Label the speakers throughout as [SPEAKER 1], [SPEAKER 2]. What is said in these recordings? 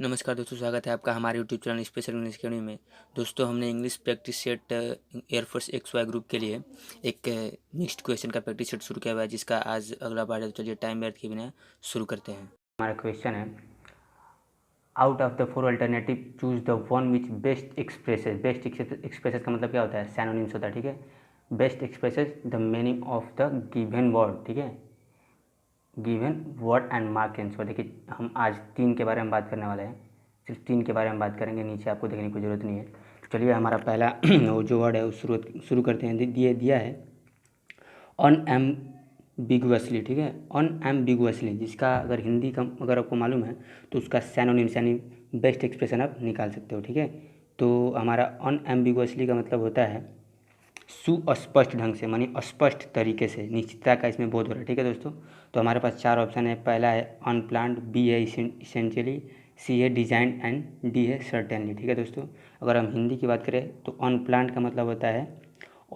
[SPEAKER 1] नमस्कार दोस्तों, स्वागत है आपका हमारे YouTube channel special English academy में। दोस्तों, हमने English practice set air force XY group के लिए एक नेक्स्ट क्वेश्चन का प्रैक्टिस सेट शुरू किया हुआ है, जिसका आज अगला पार्ट है। तो चलिए टाइम व्यर्थ किए बिना शुरू करते हैं।
[SPEAKER 2] हमारा क्वेश्चन है, out of the four alternative choose the one which best expresses. Best expresses का मतलब क्या होता है? सैनोनिम्स होता है। ठीक है, best expresses the meaning of the given word. ठीक है, given word and mark answer. देखिए, हम आज 3 के बारे में बात करने वाले हैं, सिर्फ 3 के बारे में बात करेंगे, नीचे आपको देखने की ज़रूरत नहीं है। तो चलिए, हमारा पहला वो जो वर्ड है वो शुरू करते हैं। दिया है अनएम्बिगुअसली। ठीक है, अनएम्बिगुअसली, जिसका अगर हिंदी का अगर आपको मालूम है तो उसका सैनोनिम्स यानी बेस्ट एक्सप्रेशन आप निकाल सकते हो। ठीक है, तो हमारा अनएम्बिगुअसली का मतलब होता है सुस्पष्ट ढंग से, मानी स्पष्ट तरीके से, निश्चितता का इसमें बोध हो रहा है। ठीक है दोस्तों, तो हमारे पास 4 ऑप्शन है। पहला है अनप्लान्ड, बी है इसेंशियली, सी है डिजाइन एंड डी है सर्टेनली। ठीक है दोस्तों, अगर हम हिंदी की बात करें तो अनप्लान्ड का मतलब होता है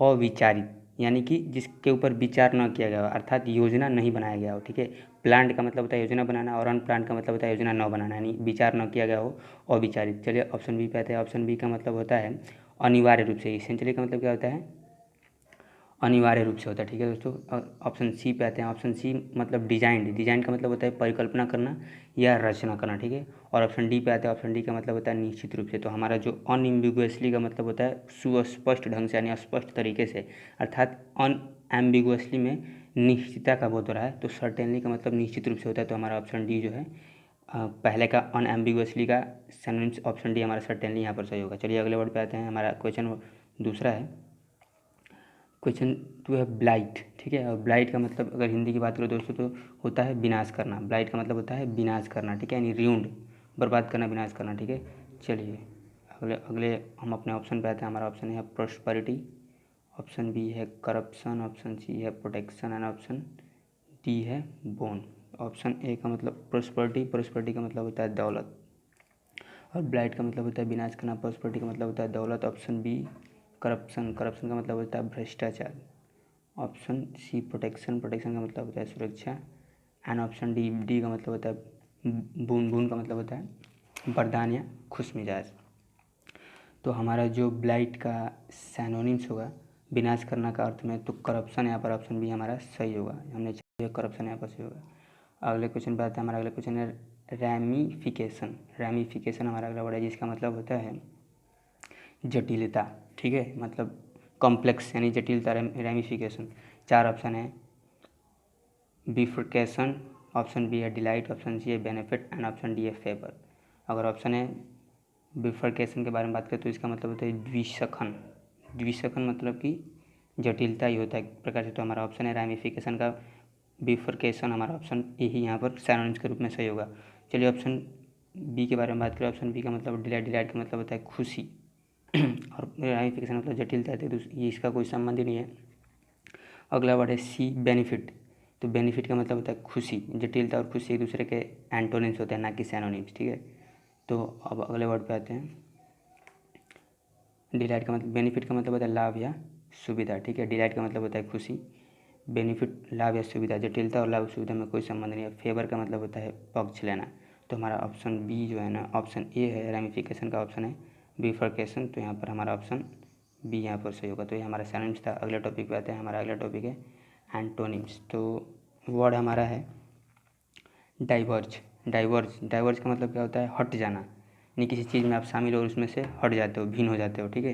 [SPEAKER 2] अविचारित, यानी कि जिसके ऊपर विचार न किया गया हो, अर्थात योजना नहीं बनाया गया हो। ठीक है, प्लान्ड का मतलब होता है योजना बनाना, और अनप्लान्ड का मतलब होता है योजना न बनाना, यानी विचार न किया गया हो, अविचारित। चलिए ऑप्शन बी पे आते हैं। ऑप्शन बी का मतलब होता है अनिवार्य रूप से। इसेंशियली का मतलब क्या होता है? अनिवार्य रूप से होता है। ठीक है दोस्तों, ऑप्शन सी पे आते हैं। ऑप्शन सी मतलब डिजाइंड। डिजाइन का मतलब होता है परिकल्पना करना या रचना करना। ठीक है, और ऑप्शन डी पे आते हैं। ऑप्शन डी का मतलब होता है निश्चित रूप से। तो हमारा जो अनएम्बिगुअसली का मतलब होता है सुस्पष्ट ढंग से, यानी स्पष्ट तरीके से, अर्थात अनएम्बिगुअसली में निश्चितता का बोध हो रहा है। तो सर्टेनली का मतलब निश्चित रूप से होता है। तो हमारा ऑप्शन डी जो है पहले का अनएम्बिगुअसली का सिनोनिम्स, ऑप्शन डी हमारा सर्टेनली यहाँ पर सही होगा। चलिए अगले वर्ड पे आते हैं। हमारा क्वेश्चन दूसरा है, क्वेश्चन 2 है ब्लाइट। ठीक है, और ब्लाइट का मतलब अगर हिंदी की बात करें दोस्तों तो होता है विनाश करना। ब्लाइट का मतलब होता है विनाश करना। ठीक है, यानी र्यूंड, बर्बाद करना, विनाश करना। ठीक है, चलिए अगले अगले हम अपने ऑप्शन पे आते हैं। हमारा ऑप्शन है प्रोस्पेरिटी, ऑप्शन बी है करप्शन, ऑप्शन सी है प्रोटेक्शन एंड ऑप्शन डी है बोन। ऑप्शन ए का मतलब प्रोस्पेरिटी, प्रोस्पेरिटी का मतलब होता है दौलत, और ब्लाइट का मतलब होता है विनाश करना, प्रोस्पेरिटी का मतलब होता है दौलत। ऑप्शन बी करप्शन, करप्शन का मतलब होता है भ्रष्टाचार। ऑप्शन सी प्रोटेक्शन, प्रोटेक्शन का मतलब होता है सुरक्षा, एंड ऑप्शन डी, डी का मतलब होता है बून, बून का मतलब होता है वरदान या खुश मिजाज। तो हमारा जो ब्लाइट का सैनोनिम्स होगा विनाश करना का अर्थ में, तो करप्शन यहाँ पर ऑप्शन बी हमारा सही होगा। हमने चाहिए करप्शन यहाँ पर सही होगा। अगले क्वेश्चन पे आते हैं। हमारा अगला क्वेश्चन है रैमिफिकेशन। रैमिफिकेशन हमारा अगला वर्ड है, जिसका मतलब होता है जटिलता। ठीक है, मतलब कॉम्प्लेक्स यानी जटिलता, रैमिफिकेशन। 4 ऑप्शन है, बिफर्केशन, ऑप्शन बी है डिलाइट, ऑप्शन सी है बेनिफिट एंड ऑप्शन डी है फेवर। अगर ऑप्शन है बिफर्केशन के बारे में बात करें तो इसका मतलब होता है द्विशखन। द्विशखन मतलब कि जटिलता ही होता है एक प्रकार से। तो हमारा ऑप्शन है रैमिफिकेशन का बिफर्केशन, हमारा ऑप्शन ए ही यहाँ पर सैनोनिम्स के रूप में सही होगा। चलिए ऑप्शन बी के बारे में बात करें। ऑप्शन बी का मतलब डिलाइट, डिलाइट का मतलब होता है खुशी, और रैमिफिकेशन मतलब जटिलता है, तो ये इसका कोई संबंध ही नहीं है। अगला वर्ड है सी बेनिफिट। तो बेनिफिट का मतलब होता है खुशी। जटिलता और खुशी एक दूसरे के एंटोनिम्स होते हैं, ना कि सैनोनिम्स। ठीक है, तो अब अगले वर्ड पे आते हैं। डिलाइट का मतलब, बेनिफिट का मतलब होता है लाभ या सुविधा। ठीक है, डिलाइट का मतलब होता है खुशी, बेनिफिट लाभ या सुविधा। जटिलता और लाभ सुविधा में कोई संबंध नहीं है। फेवर का मतलब होता है पक्ष लेना। तो हमारा ऑप्शन बी जो है ना, ऑप्शन ए है, रैमिफिकेशन का ऑप्शन है बिफर्केशन। तो यहाँ पर हमारा ऑप्शन बी यहाँ पर सही होगा। तो ये हमारा सैनोनिम्स था। अगले टॉपिक पे आते हैं। हमारा अगला टॉपिक है एंटोनिम्स। तो वर्ड हमारा है डाइवर्ज। डाइवर्ज, डाइवर्ज का मतलब क्या होता है? हट जाना, यानी किसी चीज़ में आप शामिल हो और उसमें से हट जाते हो, भिन्न हो जाते हो। ठीक है,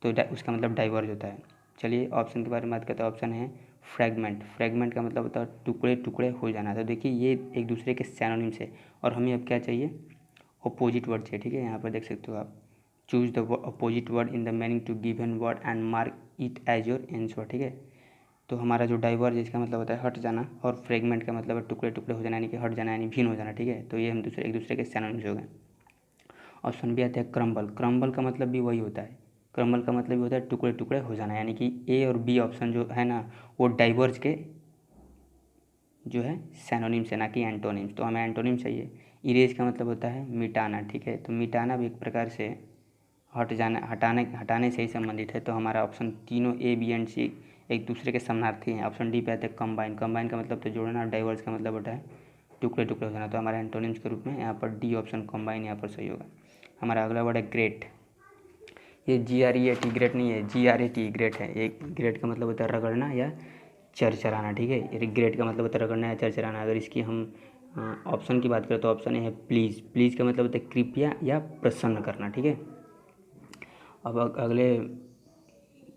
[SPEAKER 2] तो उसका मतलब डाइवर्ज होता है। चलिए ऑप्शन के बारे में बात करते हैं। ऑप्शन है फ्रैगमेंट। फ्रैगमेंट का मतलब होता है टुकड़े टुकड़े हो जाना। तो देखिए ये एक दूसरे के सैनोनिम्स है, और हमें अब क्या चाहिए? अपोजिट वर्ड चाहिए। ठीक है, यहाँ पर देख सकते हो आप, choose the opposite word in the meaning to given word and mark it as your answer. ठीक है, तो हमारा जो डाइवर्ज इसका मतलब होता है हट जाना, और फ्रेगमेंट का मतलब है टुकड़े टुकड़े हो जाना, यानी कि हट जाना, यानी भिन्न हो जाना। ठीक है, तो ये हम एक दूसरे के सैनोनिम्स हो गए। ऑप्शन बी आता है क्रम्बल। क्रम्बल का मतलब भी वही होता है। क्रम्बल का मतलब भी होता है टुकड़े टुकड़े हो जाना, यानी कि ए और बी ऑप्शन जो है ना, वो डाइवर्ज के जो है सैनोनिम्स है, ना कि एंटोनिम्स। तो हमें एंटोनिम चाहिए। इरेज का मतलब होता है मिटाना। ठीक है, तो मिटाना भी एक प्रकार से हट जाना, हटाने से ही संबंधित है। तो हमारा ऑप्शन तीनों ए बी एंड सी एक दूसरे के समानार्थी हैं। ऑप्शन डी पे आते हैं कंबाइन। कंबाइन का मतलब तो जोड़ना, और डाइवर्स का मतलब होता है टुकड़े टुकड़े हो जाना, तो हमारा एंटोनिम्स के रूप में यहाँ पर डी ऑप्शन कॉम्बाइन यहाँ पर सही होगा। हमारा अगला वर्ड है ग्रेट। ये GREAT ग्रेट नहीं है, GRAT ग्रेट है। ये ग्रेट का मतलब होता है रगड़ना या चरचराना, ठीक है। ये ग्रेट का मतलब होता है रगड़ना या चरचराना। अगर इसकी हम ऑप्शन की बात करें तो ऑप्शन ए है प्लीज़। प्लीज़ का मतलब होता है कृपया या प्रसन्न करना, ठीक है। अब अगले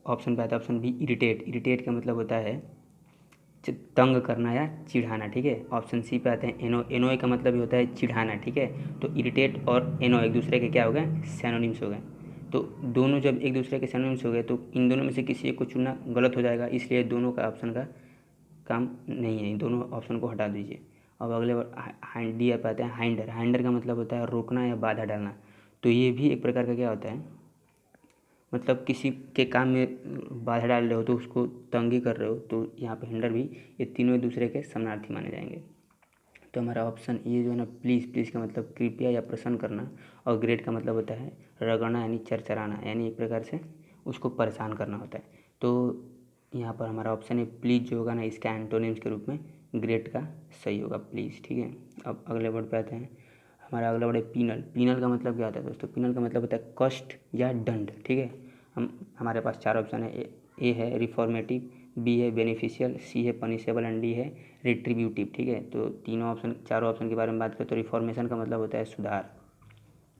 [SPEAKER 2] ऑप्शन पे आता है ऑप्शन बी इरिटेट। इरिटेट का मतलब होता है तंग करना या चिढ़ाना, ठीक है। ऑप्शन सी पे आते हैं एनो। एनोए का मतलब ही होता है चिढ़ाना, ठीक है। तो इरिटेट और एनो एक दूसरे के क्या हो गए, सैनोनिम्स हो गए। तो दोनों जब एक दूसरे के सैनोनिम्स हो गए तो इन दोनों में से किसी एक को चुनना गलत हो जाएगा, इसलिए दोनों का ऑप्शन का काम नहीं है, दोनों ऑप्शन को हटा दीजिए। अब अगले डी पे आते हैं हाइंडर। हाइंडर का मतलब होता है रोकना या बाधा डालना। तो ये भी एक प्रकार का क्या होता है, मतलब किसी के काम में बाधा डाल रहे हो तो उसको तंगी कर रहे हो, तो यहाँ पे हिंडर भी, ये तीनों एक दूसरे के समानार्थी माने जाएंगे। तो हमारा ऑप्शन ये जो है ना प्लीज़। प्लीज़ का मतलब कृपया या प्रसन्न करना, और ग्रेट का मतलब होता है रगड़ना यानी चरचराना, यानी एक प्रकार से उसको परेशान करना होता है। तो यहाँ पर हमारा ऑप्शन है प्लीज़ जो होगा ना, इसका एंटोनिम्स के रूप में ग्रेट का सही होगा प्लीज़, ठीक है। अब अगले वर्ड पे आते हैं। हमारा अगला वर्ड है पीनल। पीनल का मतलब क्या होता है दोस्तों, पीनल का मतलब होता है कष्ट या दंड, ठीक है। हमारे पास 4 ऑप्शन है। ए है रिफॉर्मेटिव, बी है बेनिफिशियल, सी है पनिशेबल एंड डी है रिट्रीब्यूटिव, ठीक है। तो चारों ऑप्शन के बारे में बात करें तो रिफॉर्मेशन का मतलब होता है सुधार,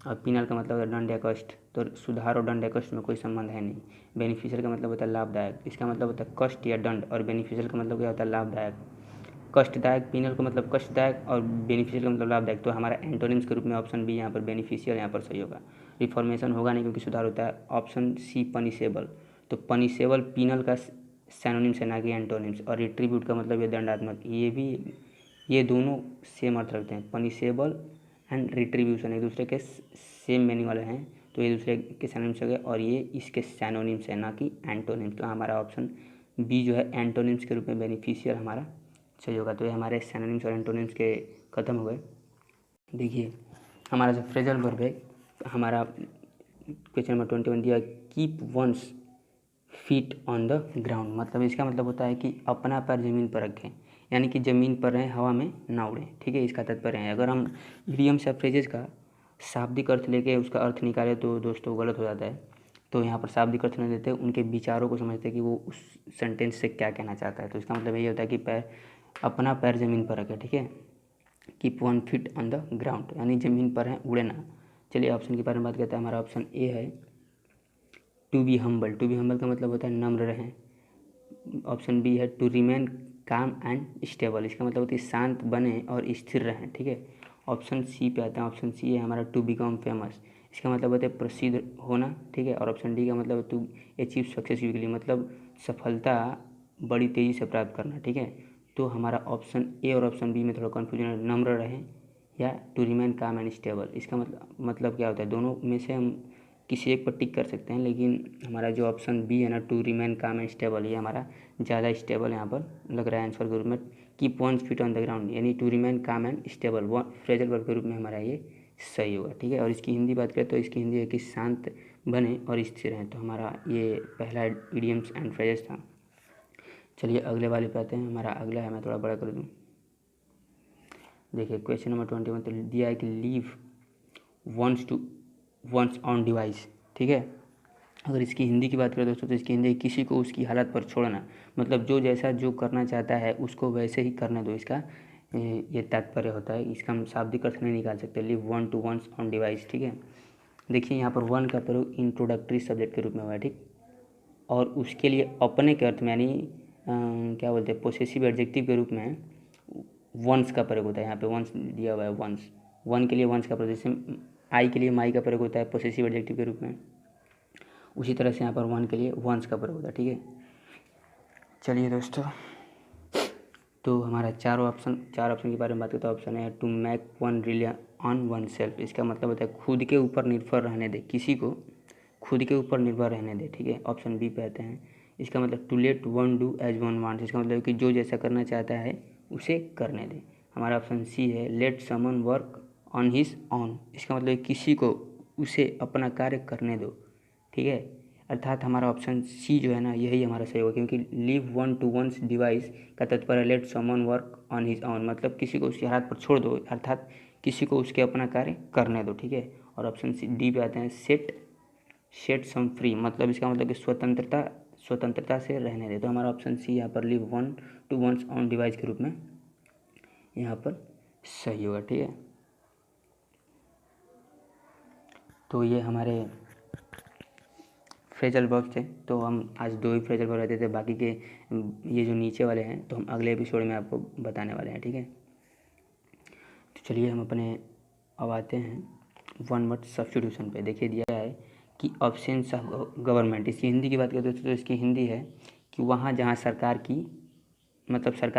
[SPEAKER 2] और पीनल का मतलब होता है दंड या कष्ट। तो सुधार और दंड या कष्ट में कोई संबंध है नहीं। बेनिफिशियल का मतलब होता है लाभदायक, इसका मतलब होता है कष्ट या दंड, और बेनिफिशियल का मतलब क्या होता है लाभदायक। कष्टदायक पीनल का मतलब कष्टदायक और बेनिफिशियल का मतलब लाभदायक। तो हमारा एंटोनिम्स के रूप में ऑप्शन बी यहाँ पर बेनिफिशियल यहाँ पर सही होगा। रिफॉर्मेशन होगा नहीं क्योंकि सुधार होता है। Option C punishable. तो पनिशेबल पीनल का सैनोनिम्स है ना कि एंटोनिम्स, और रिट्रीब्यूट का मतलब ये दंडात्मक। ये दोनों सेम अर्थ रखते हैं। पनिशेबल एंड रिट्रीब्यूशन एक दूसरे के सेम मीनिंग वाले हैं, तो ये दूसरे के सैनोनिम्स हो गए, और ये इसके सैनोनिम्स है ना कि एंटोनिम्स। तो हमारा ऑप्शन बी जो है एंटोनिम्स के रूप में बेनिफिशियल हमारा सही होगा। तो ये हमारे सैनोनिम्स और एंटोनिम्स के ख़त्म हो गए। देखिए हमारा जो फ्रेजल वर्ब है, हमारा क्वेश्चन नंबर 21 दिया keep once feet on the ground. मतलब इसका मतलब होता है कि अपना पैर ज़मीन पर रखें, यानी कि ज़मीन पर रहें, हवा में ना उड़ें, ठीक है। इसका तात्पर्य है। अगर हम इडियम्स या फ्रेजेस का शाब्दिक अर्थ लेके उसका अर्थ निकाले तो दोस्तों गलत हो जाता है। तो यहाँ पर शाब्दिक अर्थ नहीं देते, उनके विचारों को समझते कि वो उस सेंटेंस से क्या कहना चाहता है। तो इसका मतलब यही होता है कि अपना पैर ज़मीन पर रखें, ठीक है। Keep 1 feet on the ground यानी ज़मीन पर है, उड़े ना। चलिए ऑप्शन के बारे में बात करते हैं। हमारा ऑप्शन ए है to be humble. To be humble का मतलब होता है नम्र रहें। ऑप्शन बी है to remain calm and stable. इसका मतलब होता है शांत बने और स्थिर रहें, ठीक है। ऑप्शन सी पे आता है। ऑप्शन सी है हमारा टू बिकम फेमस। इसका मतलब होता है प्रसिद्ध होना, ठीक है। और ऑप्शन डी का मतलब है टू अचीव सक्सेस क्विकली, मतलब सफलता बड़ी तेज़ी से प्राप्त करना, ठीक है। तो हमारा ऑप्शन ए और ऑप्शन बी में थोड़ा कन्फ्यूजन है, नम्र रहें या to remain calm and stable. इसका मतलब क्या होता है, दोनों में से हम किसी एक पर टिक कर सकते हैं, लेकिन हमारा जो ऑप्शन बी है ना to remain calm and stable, ये हमारा ज़्यादा स्टेबल यहाँ पर लग रहा है आंसर के रूप में। Keep 1 feet on the ground यानी to remain calm and stable phrasal verb के रूप में हमारा ये सही होगा, ठीक है। और इसकी हिंदी बात करें तो इसकी हिंदी है कि शांत बने और स्थिर रहें। तो हमारा ये पहला इडियम्स एंड फ्रेजेस था। चलिए अगले वाले पे आते हैं। हमारा अगला है, मैं थोड़ा बड़ा कर दूँ। देखिए क्वेश्चन नंबर 21 तो दिया है कि लीव वंस ऑन डिवाइस, ठीक है। अगर इसकी हिंदी की बात करें दोस्तों तो इसकी हिंदी किसी को उसकी हालत पर छोड़ना, मतलब जो जैसा जो करना चाहता है उसको वैसे ही करने दो, इसका ये तात्पर्य होता है। इसका हम शाब्दिक अर्थ नहीं निकाल सकते। Leave one to one's own device, ठीक है। देखिए यहाँ पर वन का प्रयोग इंट्रोडक्टरी सब्जेक्ट के रूप में हुआ है, ठीक। और उसके लिए अपने के अर्थ में यानी क्या बोलते हैं पोसेसिव एडजेक्टिव के रूप में वंस का प्रयोग होता है। यहाँ पे वंस दिया हुआ है, वंस। वन के लिए वंस का प्रयोग, जैसे आई के लिए माई का प्रयोग होता है पोसेसिव एडजेक्टिव के रूप में, उसी तरह से यहाँ पर वन के लिए वंस का प्रयोग होता है, ठीक है। चलिए दोस्तों, तो हमारा चार ऑप्शन के बारे में बात करते हैं। ऑप्शन है to make one rely on oneself. इसका मतलब होता है खुद के ऊपर निर्भर रहने दे, किसी को खुद के ऊपर निर्भर रहने दे, ठीक है। ऑप्शन बी पे आते हैं। इसका मतलब to let one do as one wants. इसका मतलब कि जो जैसा करना चाहता है उसे करने दे। हमारा ऑप्शन सी है let someone work on his own. इसका मतलब किसी को उसे अपना कार्य करने दो, ठीक है। अर्थात हमारा ऑप्शन सी जो है ना यही हमारा सही होगा, क्योंकि leave one to one's device का तात्पर्य let someone work on his own, मतलब किसी को उसके हाथ पर छोड़ दो, अर्थात किसी को उसके अपना कार्य करने दो, ठीक है। और ऑप्शन सी डी पे आते हैं, सेट सम फ्री, मतलब इसका मतलब कि स्वतंत्रता से रहने दे। तो हमारा ऑप्शन सी यहाँ पर leave one to one's own device के रूप में यहाँ पर सही होगा, ठीक है। तो ये हमारे फ्रेजल वर्ब थे, तो हम आज 2 ही फ्रेजल वर्ब रहते थे, बाकी के ये जो नीचे वाले हैं तो हम अगले एपिसोड में आपको बताने वाले हैं, ठीक है। तो चलिए हम अपने अब आते हैं वन वर्ड सब्स्टिट्यूशन पे। देखिए दिया है कि ऑब्सेंस ऑफ गवर्नमेंट, इसकी हिंदी की बात करते तो इसकी हिंदी है कि वहाँ जहाँ सरकार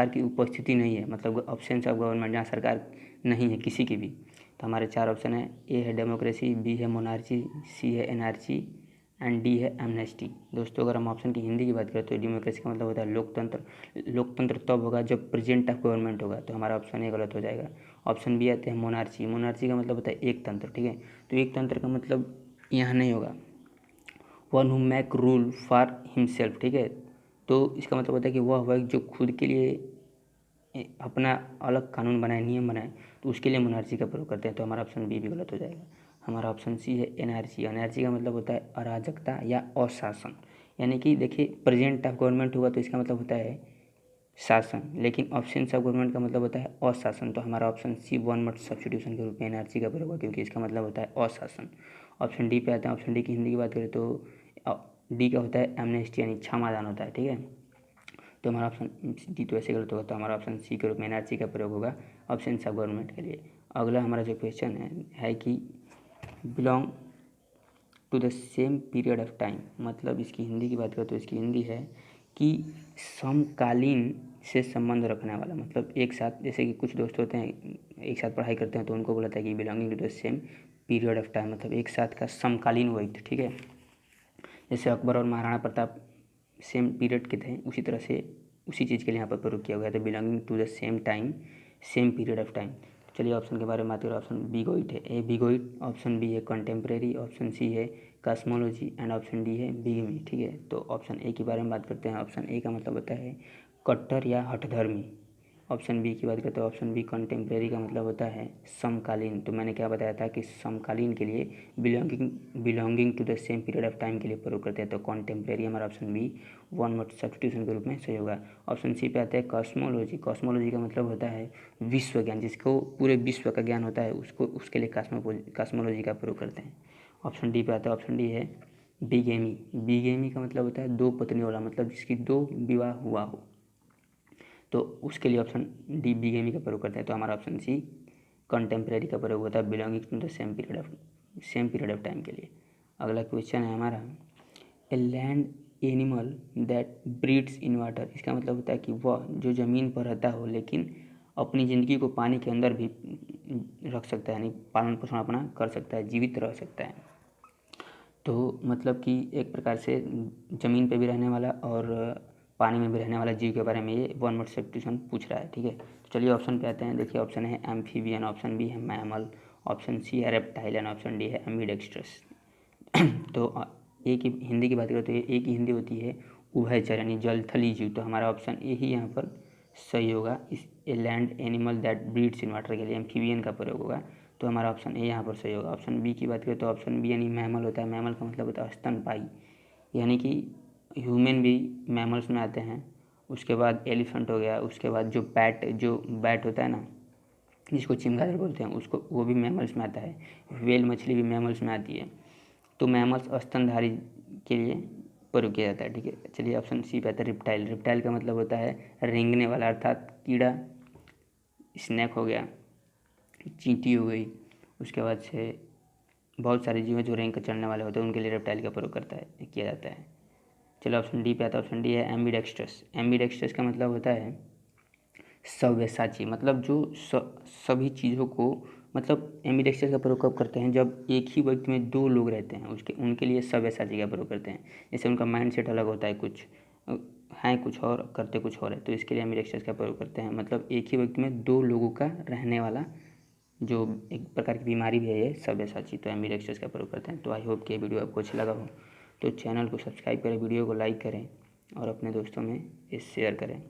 [SPEAKER 2] की उपस्थिति नहीं है, मतलब ऑब्सेंस ऑफ गवर्नमेंट, जहाँ सरकार नहीं है किसी की भी। तो हमारे 4 ऑप्शन है, ए है डेमोक्रेसी, बी है मोनार्ची, सी है एनार्ची एंड डी है एमनेस्टी। दोस्तों अगर हम ऑप्शन की हिंदी की बात करें तो डेमोक्रेसी का मतलब होता है लोकतंत्र तब होगा जब प्रेजेंट ऑफ गवर्नमेंट होगा, तो हमारा ऑप्शन ए गलत हो जाएगा। ऑप्शन बी आते हैं मोनार्ची का मतलब होता है एक तंत्र, ठीक है। तो एक तंत्र का मतलब यहाँ नहीं होगा, one who make rule for himself, ठीक है। तो इसका मतलब होता है कि वह होगा जो खुद के लिए अपना अलग कानून बनाए, नियम बनाए, तो उसके लिए मोनार्ची का प्रयोग करते हैं। तो हमारा ऑप्शन बी भी गलत हो जाएगा। हमारा ऑप्शन सी है एनआरची का मतलब होता है अराजकता या अशासन, यानी कि देखिए प्रेजेंट ऑफ गवर्नमेंट होगा तो इसका मतलब होता है शासन, लेकिन ऑप्शन ऑफ गवर्नमेंट का मतलब होता है अशासन। तो हमारा option C one word substitution के रूप में एनआरची का प्रयोग होगा, क्योंकि इसका मतलब होता है अशासन। ऑप्शन डी पे आते हैं। ऑप्शन डी की हिंदी की बात करें तो डी का होता है एमनेस्टी, यानी क्षमादान होता है, ठीक है। तो हमारा ऑप्शन डी तो ऐसे गलत होगा, तो हमारा ऑप्शन सी के रूप में एनआरसी का प्रयोग होगा ऑप्शन ऑफ गवर्नमेंट के लिए। अगला हमारा जो क्वेश्चन है कि belong to the same period of time, मतलब इसकी हिंदी की बात करें तो इसकी हिंदी है कि समकालीन से संबंध रखने वाला, मतलब एक साथ, जैसे कि कुछ दोस्त होते हैं एक साथ पढ़ाई करते हैं तो उनको बोला था कि belonging to the same period of time, मतलब एक साथ का समकालीन वक्त, ठीक है। जैसे अकबर और महाराणा प्रताप सेम पीरियड के थे, उसी तरह से उसी चीज़ के लिए यहाँ पर प्रयोग किया गया था, belonging to the same time, same period of time. चलिए ऑप्शन के बारे में बात करें। ऑप्शन बिगोइट है, ए बिगोइट, ऑप्शन बी है कंटेम्प्रेरी, ऑप्शन सी है कॉस्मोलॉजी एंड ऑप्शन डी है बिगमी, ठीक है। तो ऑप्शन ए के बारे में बात करते हैं। ऑप्शन ए का मतलब होता है कट्टर या हठधर्मी। ऑप्शन बी की बात करते हैं। ऑप्शन बी कंटेम्प्रेरी का मतलब होता है समकालीन। तो मैंने क्या बताया था कि समकालीन के लिए belonging to the same period of time के लिए प्रयोग करते हैं, तो कंटेम्प्रेरी हमारा option B one word substitution के रूप में सही होगा। ऑप्शन सी पे आता है कॉस्मोलॉजी। कॉस्मोलॉजी का मतलब होता है विश्व ज्ञान, जिसको पूरे विश्व का ज्ञान होता है उसको, उसके लिए कॉस्मोलॉजी का प्रयोग करते हैं। ऑप्शन डी पे आता है। ऑप्शन डी है बिगेमी। बिगेमी का मतलब होता है दो पत्नी वाला, मतलब जिसकी 2 विवाह हुआ हो, तो उसके लिए ऑप्शन डी बिगेमी का प्रयोग करते हैं। तो हमारा ऑप्शन सी कंटेम्प्रेरी का प्रयोग होता है belonging to the same period of time के लिए। अगला क्वेश्चन है हमारा, a land animal that breeds in water. इसका मतलब होता है कि वह जो ज़मीन पर रहता हो लेकिन अपनी ज़िंदगी को पानी के अंदर भी रख सकता है, यानी पालन पोषण अपना कर सकता है, जीवित रह सकता है। तो मतलब कि एक प्रकार से ज़मीन पे भी रहने वाला और पानी में भी रहने वाला जीव के बारे में ये वन वर्ड सब्स्टिट्यूशन पूछ रहा है, ठीक है। तो चलिए ऑप्शन पे आते हैं। देखिए ऑप्शन है एम्फीबियन, ऑप्शन बी है मैमल, ऑप्शन सी है रेप्टाइल एंड ऑप्शन डी है एम्बीडेक्स्ट्रस। तो ए की हिंदी की बात करें तो ए की हिंदी होती है उभयचर, यानी जल थली जीव। तो हमारा ऑप्शन ए ही यहाँ पर सही होगा। इस a land animal that breeds in water के लिए एम्फीबियन का प्रयोग होगा, तो हमारा ऑप्शन ए यहाँ पर सही होगा। ऑप्शन बी की बात करें तो ऑप्शन बी यानी मैमल होता है। मैमल का मतलब होता है स्तनपाई, यानी कि ह्यूमन भी मैमल्स में आते हैं। उसके बाद एलिफेंट हो गया, उसके बाद जो बैट होता है ना, जिसको चमगादड़ बोलते हैं, उसको वो भी मैमल्स में आता है। व्हेल मछली भी मैमल्स में आती है। तो मैमल्स स्तनधारी के लिए प्रयोग किया जाता है, ठीक है। चलिए ऑप्शन सी पे आता है रिप्टाइल। रिप्टाइल का मतलब होता है रेंगने वाला, अर्थात कीड़ा, स्नैक हो गया, चींटी हो गई, उसके बाद से बहुत सारे जीव जो रेंग कर चढ़ने वाले होते हैं उनके लिए रेप्टाइल का प्रयोग किया जाता है। चलो ऑप्शन डी पे आता है। ऑप्शन डी है एम्बीडेक्स्ट्रस। एम्बीडेक्स्ट्रस का मतलब होता है सव्यसाची, मतलब जो सभी चीज़ों को, मतलब एम्बीडेक्स्ट्रस का प्रयोग कब करते हैं, जब एक ही वक्त में 2 लोग रहते हैं, उनके लिए सव्यसाची का प्रयोग करते हैं। जैसे उनका माइंड सेट अलग होता है, कुछ हैं कुछ और करते कुछ और है, तो इसके लिए एम्बीडेक्स्ट्रस का प्रयोग करते हैं। मतलब एक ही वक्त में 2 लोगों का रहने वाला जो एक प्रकार की बीमारी भी है ये सव्यसाची, तो एम्बीडेक्स्ट्रस का प्रयोग करते हैं। तो आई होप कि ये वीडियो आपको अच्छा लगा हो। तो चैनल को सब्सक्राइब करें, वीडियो को लाइक करें और अपने दोस्तों में शेयर करें।